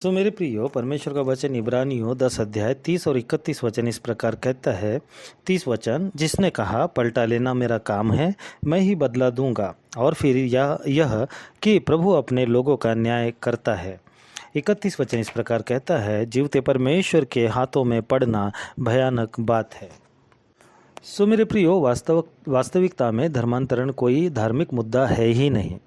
तो मेरे प्रियो, परमेश्वर का वचन इब्रानियों 10 अध्याय 30 और 31 वचन इस प्रकार कहता है। 30 वचन, जिसने कहा पलटा लेना मेरा काम है, मैं ही बदला दूंगा। और फिर यह कि प्रभु अपने लोगों का न्याय करता है। 31 वचन इस प्रकार कहता है, जीवते परमेश्वर के हाथों में पड़ना भयानक बात है। सो मेरे प्रियो, वास्तविकता में धर्मांतरण कोई धार्मिक मुद्दा है ही नहीं।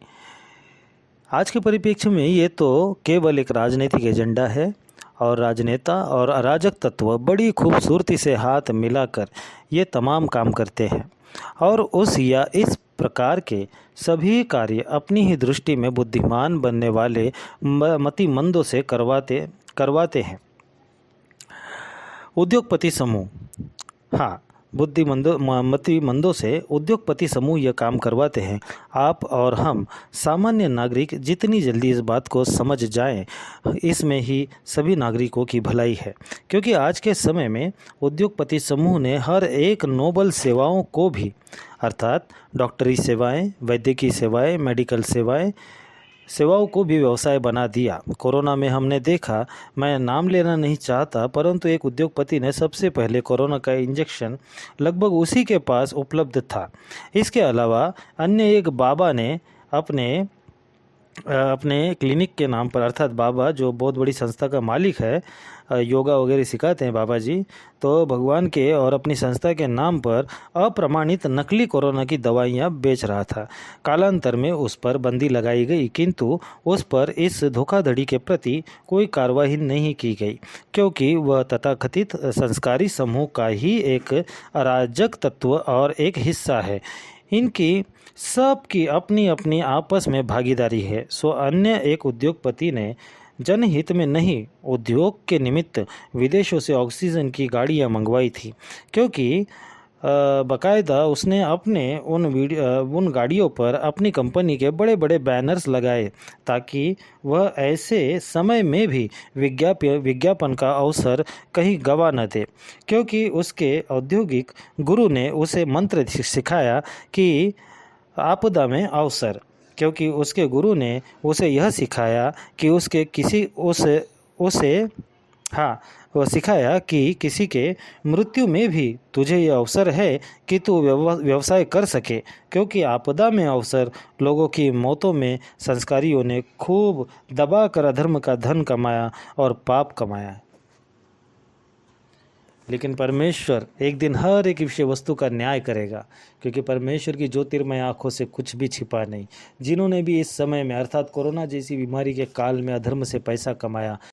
आज के परिप्रेक्ष्य में ये तो केवल एक राजनीतिक एजेंडा है और राजनेता और अराजक तत्व बड़ी खूबसूरती से हाथ मिलाकर ये तमाम काम करते हैं और उस या इस प्रकार के सभी कार्य अपनी ही दृष्टि में बुद्धिमान बनने वाले मतिमंदों से करवाते हैं। उद्योगपति समूह, हाँ, मतिमंदों से उद्योगपति समूह यह काम करवाते हैं। आप और हम सामान्य नागरिक जितनी जल्दी इस बात को समझ जाएं, इसमें ही सभी नागरिकों की भलाई है। क्योंकि आज के समय में उद्योगपति समूह ने हर एक नोबल सेवाओं को भी, अर्थात डॉक्टरी सेवाएं, वैद्यकीय सेवाएं, मेडिकल सेवाओं को भी व्यवसाय बना दिया। कोरोना में हमने देखा, मैं नाम लेना नहीं चाहता, परंतु एक उद्योगपति ने सबसे पहले कोरोना का इंजेक्शन लगभग उसी के पास उपलब्ध था। इसके अलावा अन्य एक बाबा ने अपने क्लिनिक के नाम पर, अर्थात बाबा जो बहुत बड़ी संस्था का मालिक है, योगा वगैरह सिखाते हैं बाबा जी, तो भगवान के और अपनी संस्था के नाम पर अप्रमाणित नकली कोरोना की दवाइयाँ बेच रहा था। कालांतर में उस पर बंदी लगाई गई, किंतु उस पर इस धोखाधड़ी के प्रति कोई कार्रवाई नहीं की गई, क्योंकि वह तथाकथित संस्कारी समूह का ही एक अराजक तत्व और एक हिस्सा है। इनकी सबकी अपनी अपनी आपस में भागीदारी है। सो अन्य एक उद्योगपति ने जनहित में नहीं, उद्योग के निमित्त विदेशों से ऑक्सीजन की गाड़ियां मंगवाई थी, क्योंकि बाकायदा उसने अपने उन गाड़ियों पर अपनी कंपनी के बड़े बड़े बैनर्स लगाए, ताकि वह ऐसे समय में भी विज्ञापन का अवसर कहीं गवा न दे। क्योंकि उसके औद्योगिक गुरु ने उसे मंत्र सिखाया कि आपदा में अवसर, क्योंकि उसके गुरु ने उसे यह सिखाया कि वह सिखाया कि किसी के मृत्यु में भी तुझे यह अवसर है कि तू व्यवसाय कर सके, क्योंकि आपदा में अवसर लोगों की मौतों में संस्कारियों ने खूब दबाकर अधर्म का धन कमाया और पाप कमाया। लेकिन परमेश्वर एक दिन हर एक विषय वस्तु का न्याय करेगा, क्योंकि परमेश्वर की ज्योतिर्मय आंखों से कुछ भी छिपा नहीं। जिन्होंने भी इस समय में, अर्थात कोरोना जैसी बीमारी के काल में अधर्म से पैसा कमाया,